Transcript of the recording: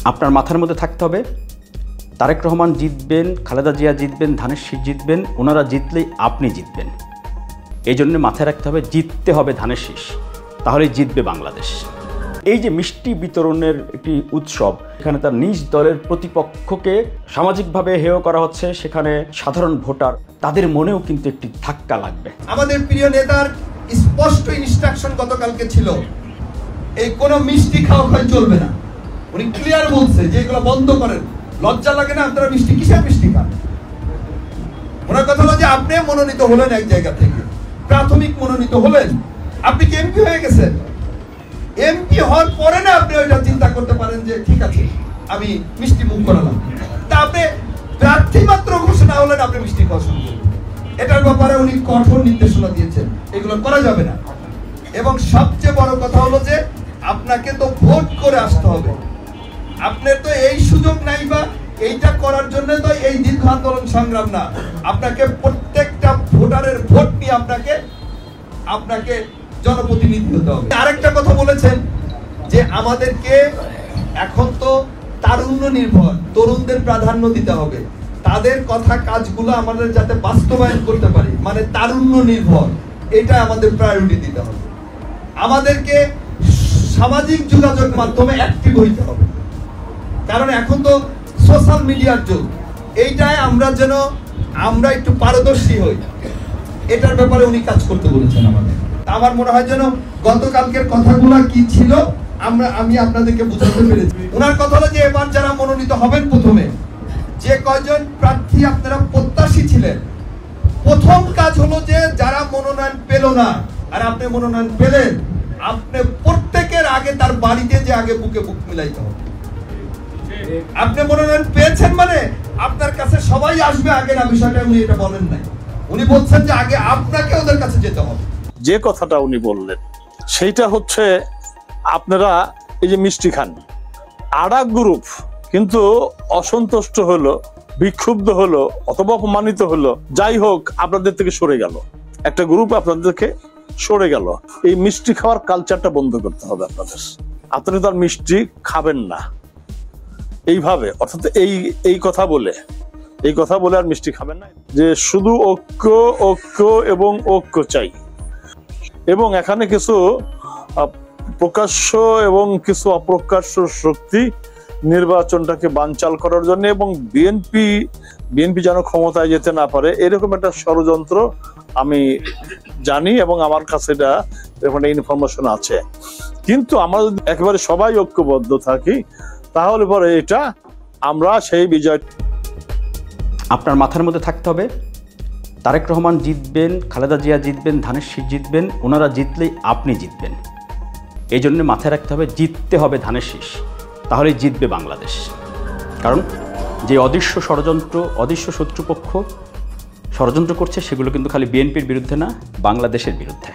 আপনার মাথার মধ্যে থাকতে হবে তারেক রহমান জিতবেন, খালেদা জিয়া জিতবেন, ধানের শীষ জিতবেন, ওনারা জিতলেই আপনি জিতবেন। এই জন্য মাথায় রাখতে হবে জিততে হবে ধানের শীষ, তাহলেই জিতবে বাংলাদেশ। এই যে মিষ্টি বিতরণের একটি উৎসব, এখানে তার নিজ দলের প্রতিপক্ষকে সামাজিকভাবে হেয় করা হচ্ছে, সেখানে সাধারণ ভোটার তাদের মনেও কিন্তু একটি ধাক্কা লাগবে। আমাদের প্রিয় নেতার স্পষ্ট ইনস্ট্রাকশন গতকালকে ছিল, এই কোনো মিষ্টি খাওয়া চলবে না। উনি ক্লিয়ার বলছে যে এগুলো বন্ধ করেন। লজ্জা লাগে না আপনারা মিষ্টি কিসের মিষ্টি খান? ওনার কথা হলো যে আপনি মনোনীত হলেন এক জায়গা থেকে, প্রাথমিক মনোনীত হলেন, আপনি কি এমপি হয়ে গেছেন? এমপি হওয়ার পরে না আপনি ওইটা চিন্তা করতে পারেন যে ঠিক আছে আমি মিষ্টি মুখ করালাম। তা আপনি প্রার্থী মাত্র ঘোষণা হলেন আপনি মিষ্টি খাওয়া শুরু করলেন। এটার ব্যাপারে উনি কঠোর নির্দেশনা দিয়েছেন, এগুলো করা যাবে না। এবং সবচেয়ে বড় কথা হলো যে আপনাকে তো ভোট করে আসতে হবে। আপনার তো এই সুযোগ নাই, বা এইটা করার জন্য তো এই দীর্ঘ আন্দোলন সংগ্রাম না। আপনাকে প্রত্যেকটা ভোটারের ভোট নিয়ে আপনাকে জনপ্রতিনিধি হতে হবে। আরেকটা কথা বলেছেন যে আমাদেরকে এখন তো তারুণ্য নির্ভর, তরুণদের প্রাধান্য দিতে হবে, তাদের কথা কাজগুলো আমাদের যাতে বাস্তবায়ন করতে পারি, মানে তারুণ্য নির্ভর, এটা আমাদের প্রায়োরিটি দিতে হবে। আমাদেরকে সামাজিক যোগাযোগ মাধ্যমে অ্যাক্টিভ হইতে হবে, কারণ এখন তো সোশ্যাল মিডিয়ার যুগ। এইটাই আমরা একটু পারদর্শী হই, এটার ব্যাপারে উনি কাজ করতে বলেছেন আমাদের। আমার মনে হয় যেন গতকালকের কথাগুলো কি ছিল আমি আপনাদেরকে বুঝাতে পেরেছি। ওনার কথা হলো যে এবার যারা মনোনীত হবেন, প্রথমে যে কয়জন প্রার্থী আপনারা প্রত্যাশী ছিলেন, প্রথম কাজ হলো যে যারা মনোনয়ন পেল না আর আপনি মনোনয়ন পেলেন, আপনি প্রত্যেকের আগে তার বাড়িতে যে আগে বুকে বুক মিলাইতে হবে। আপনি মনোনয়ন পেয়েছেন মানে আপনার কাছে সবাই আসবে আগে না, বিষয়টা উনি এটা বলেন নাই। উনি বলছেন যে আগে আপনাকে ওদের কাছে যেতে হবে। যে কথাটা উনি বললেন সেইটা হচ্ছে আপনারা এই যে মিষ্টি খান, আরেক গ্রুপ কিন্তু অসন্তুষ্ট হলো, বিক্ষুব্ধ হলো, অথবা অপমানিত হলো, যাই হোক আপনাদের থেকে সরে গেল, একটা গ্রুপ আপনাদেরকে সরে গেল। এই মিষ্টি খাওয়ার কালচারটা বন্ধ করতে হবে আপনাদের। আপনারা তো আর মিষ্টি খাবেন না এইভাবে, অর্থাৎ এই কথা বলে আর মিষ্টি খাবেন না, যে শুধু ঐক্য এবং ঐক্য চাই। এবং এখানে কিছু প্রকাশ্য এবং কিছু অপ্রকাশ্য শক্তি নির্বাচনটাকে বানচাল করার জন্য এবং বিএনপি যেন ক্ষমতায় যেতে না পারে, এরকম একটা ষড়যন্ত্র আমি জানি এবং আমার কাছে এরকম ইনফরমেশন আছে। কিন্তু আমরা যদি একেবারে সবাই ঐক্যবদ্ধ থাকি, তাহলে পরে এটা আমরা সেই বিজয়। আপনার মাথার মধ্যে থাকতে হবে তারেক রহমান জিতবেন, খালেদা জিয়া জিতবেন, ধানের শীষ জিতবেন, ওনারা জিতলেই আপনি জিতবেন। এই জন্য মাথায় রাখতে হবে জিততে হবে ধানের শীষ, তাহলেই জিতবে বাংলাদেশ। কারণ যে অদৃশ্য ষড়যন্ত্র, অদৃশ্য শত্রুপক্ষ ষড়যন্ত্র করছে, সেগুলো কিন্তু খালি বিএনপির বিরুদ্ধে না, বাংলাদেশের বিরুদ্ধে।